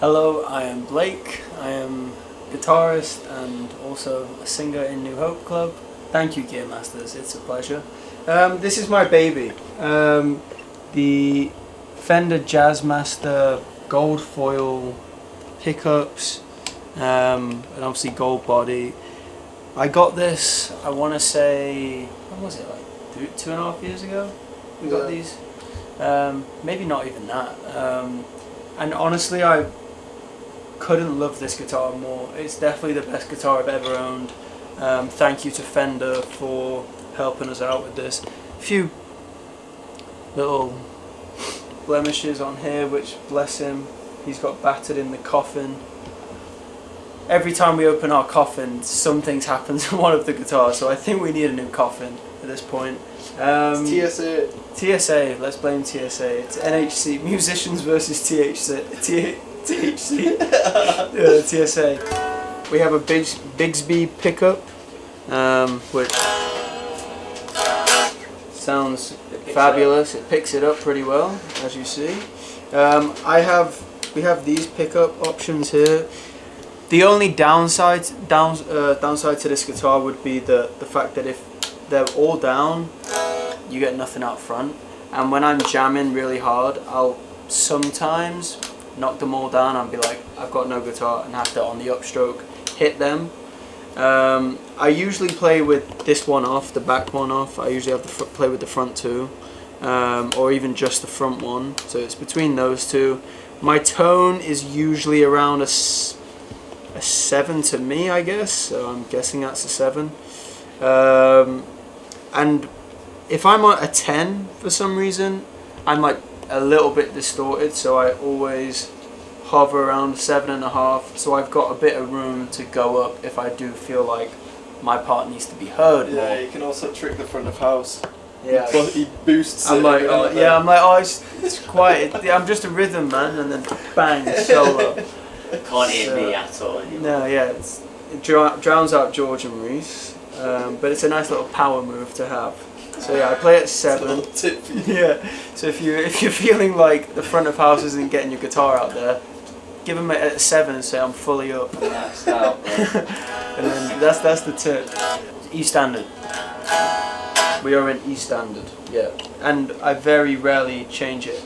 Hello, I am Blake. I am guitarist and also a singer in New Hope Club. Thank you, Gearmasters. It's a pleasure. This is my baby. The Fender Jazzmaster gold foil pickups and obviously gold body. I got this, I want to say, when was it, like 2.5 years ago? We got these. Maybe not even that. And honestly, I couldn't love this guitar more. It's definitely the best guitar I've ever owned. Thank you to Fender for helping us out with this. A few little blemishes on here, which, bless him, he's got battered in the coffin. Every time we open our coffin, something happens to one of the guitars, so I think we need a new coffin at this point. It's TSA. TSA, let's blame TSA. It's NHC, musicians versus THC. TSA. We have a Bigsby pickup, which sounds fabulous. It picks it up pretty well, as you see. We have these pickup options here. The only downside to this guitar would be the fact that if they're all down, you get nothing out front. And when I'm jamming really hard, I'll sometimes knock them all down and be like, I've got no guitar, and have to, on the upstroke, hit them. I usually play with this one off, the back one off. I usually have to play with the front two, or even just the front one. So it's between those two. My tone is usually around a 7 to me, I guess, so I'm guessing that's a 7. And if I'm on a 10 for some reason, I'm like a little bit distorted, so I always hover around 7.5, so I've got a bit of room to go up if I do feel like my part needs to be heard more. Yeah, you can also trick the front of house. Yeah, he boosts I'm like, oh, it's quiet. I'm just a rhythm man, and then bang, solo. Can't hear me at all. No, yeah, it drowns out George and Reese, but it's a nice little power move to have. So yeah, I play at 7. Tip for you. Yeah, so if you're feeling like the front of house isn't getting your guitar out there, give them a 7 and say I'm fully up. Maxed out, and then that's the tip. E standard. We are in E standard. Yeah, and I very rarely change it.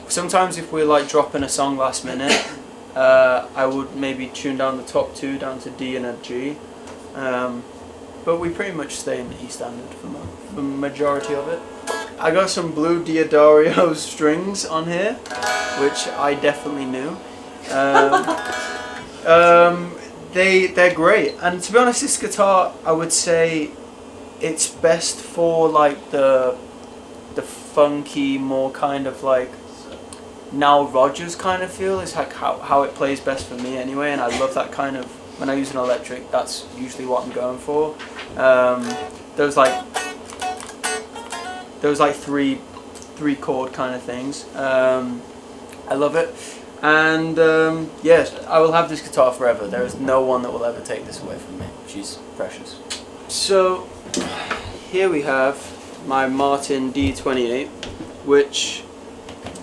Sometimes if we're like dropping a song last minute, I would maybe tune down the top 2 down to D and a G, but we pretty much stay in the E standard for the majority of it. I got some blue Diodario strings on here, which I definitely knew. They're great, and to be honest, this guitar, I would say it's best for like the funky, more kind of like Nile Rodgers kind of feel. Is like how it plays best for me anyway, and I love that kind of, when I use an electric, that's usually what I'm going for. Those like three chord kind of things. I love it, and yes, I will have this guitar forever. There is no one that will ever take this away from me. She's precious. So here we have my Martin D28, which,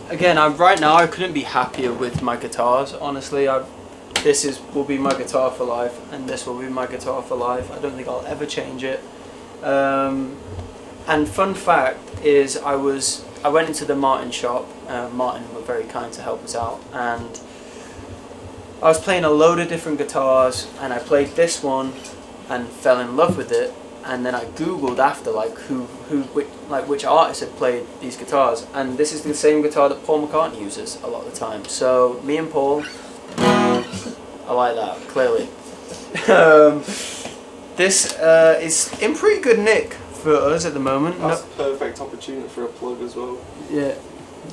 again, right now I couldn't be happier with my guitars. Honestly, this will be my guitar for life, and this will be my guitar for life. I don't think I'll ever change it. And fun fact is, I went into the Martin shop. Martin were very kind to help us out, and I was playing a load of different guitars, and I played this one and fell in love with it. And then I googled after like which artists had played these guitars, and this is the same guitar that Paul McCartney uses a lot of the time. So me and Paul, I like that, clearly. This is in pretty good nick for us at the moment. That's a perfect opportunity for a plug as well. Yeah,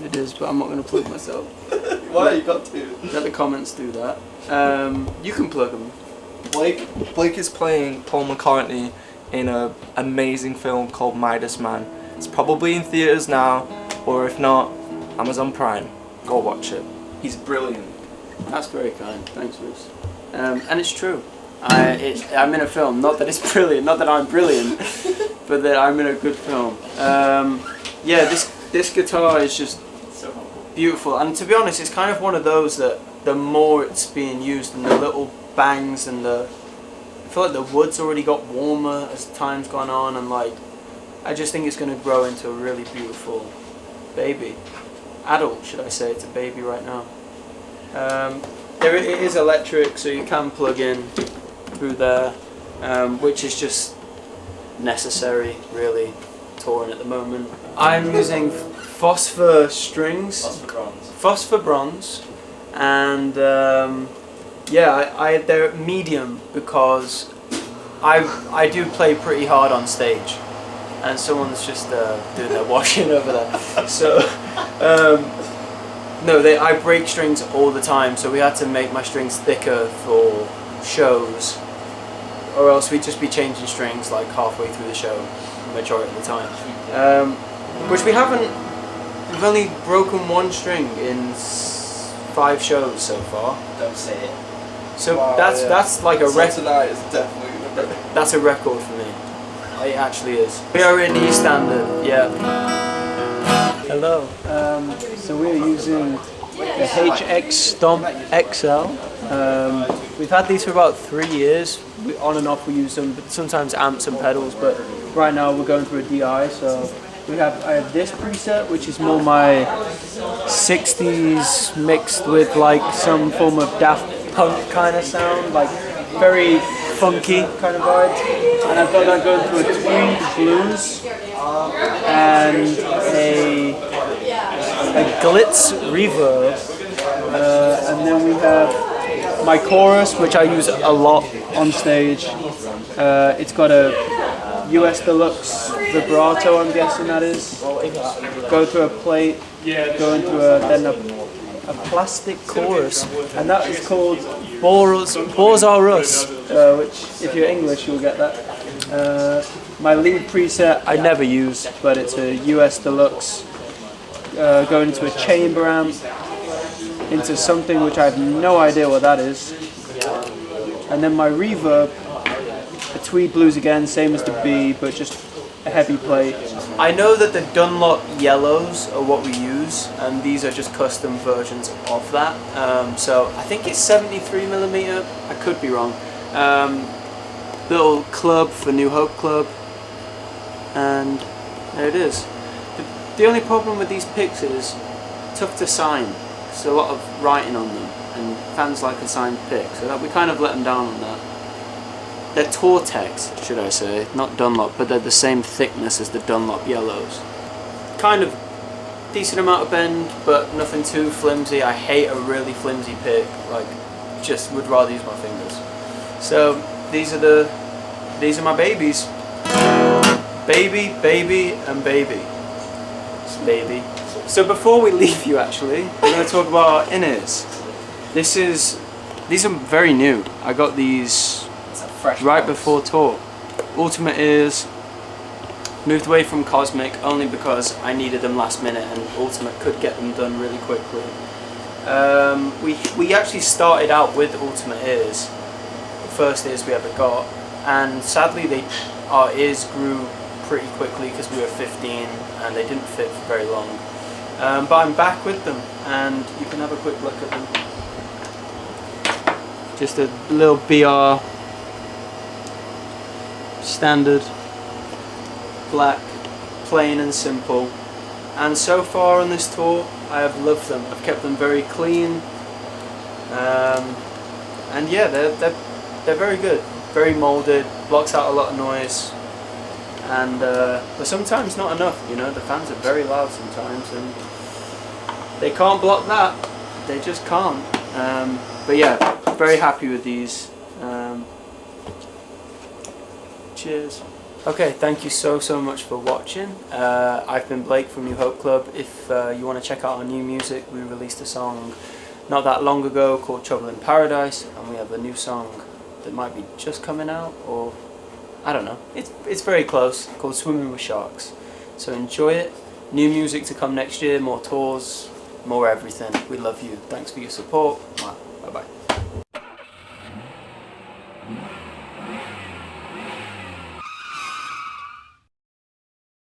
it is, but I'm not going to plug myself. Why? You got to. Let the comments do that. You can plug them. Blake is playing Paul McCartney in an amazing film called Midas Man. It's probably in theaters now, or if not, Amazon Prime. Go watch it. He's brilliant. That's very kind. Thanks, Reese. And it's true. I'm in a film. Not that it's brilliant. Not that I'm brilliant, but that I'm in a good film. Yeah, this guitar is just beautiful, and to be honest, it's kind of one of those that the more it's being used, and the little bangs and I feel like the wood's already got warmer as time's gone on, and like I just think it's going to grow into a really beautiful baby. Adult, should I say? It's a baby right now. It is electric, so you can plug in through there, which is just necessary, really, touring at the moment. I'm using phosphor strings, phosphor bronze, and yeah, they're medium because I do play pretty hard on stage, and someone's just doing their washing over there. So no, I break strings all the time, so we had to make my strings thicker for shows, or else we'd just be changing strings like halfway through the show, majority of the time. Which we haven't. We've only broken one string in 5 shows so far. Don't say it. So Wow, that's like a record. Tonight is definitely the record. That's a record for me. It actually is. We are in E standard. Yeah. Hello. So we're using the HX Stomp XL. We've had these for about 3 years. On and off we use them, but sometimes amps and pedals. But right now we're going through a DI. So I have this preset, which is more my 60s mixed with like some form of Daft Punk kind of sound, like very funky kind of vibe. And I've got that going through a tweed blues and a glitz reverb, and then we have my chorus, which I use a lot on stage. It's got a US Deluxe vibrato, I'm guessing that is. Go through a plate, go into then a plastic chorus, and that is called Bores Are Us, which if you're English you'll get that. My lead preset I never use, but it's a US Deluxe, going into a chamber amp, into something which I have no idea what that is. And then my reverb, a tweed blues again, same as the B, but just a heavy plate. I know that the Dunlop yellows are what we use, and these are just custom versions of that. So I think it's 73mm, I could be wrong. Little club for New Hope Club, and there it is. The only problem with these picks is tough to sign. There's a lot of writing on them, and fans like a signed pick, so that we kind of let them down on that. They're Tortex, should I say, not Dunlop, but they're the same thickness as the Dunlop yellows. Kind of decent amount of bend, but nothing too flimsy. I hate a really flimsy pick, like just would rather use my fingers. So these are my babies. Baby, baby, and baby. Baby. So before we leave you, actually, we're going to talk about our in-ears. These are very new. I got these right before tour. Ultimate ears. Moved away from Cosmic only because I needed them last minute, and Ultimate could get them done really quickly. We actually started out with Ultimate ears, the first ears we ever got, and sadly our ears grew pretty quickly because we were 15 and they didn't fit for very long. But I'm back with them, and you can have a quick look at them. Just a little BR, standard, black, plain and simple. And so far on this tour, I have loved them. I've kept them very clean, and yeah, they're very good. Very moulded, blocks out a lot of noise. And but sometimes not enough, you know. The fans are very loud sometimes, and they can't block that. They just can't. But yeah, very happy with these. Cheers. Okay, thank you so much for watching. I've been Blake from New Hope Club. If you want to check out our new music, we released a song not that long ago called Trouble in Paradise, and we have a new song that might be just coming out, or I don't know. It's very close, called Swimming with Sharks. So enjoy it. New music to come next year, more tours, more everything. We love you. Thanks for your support.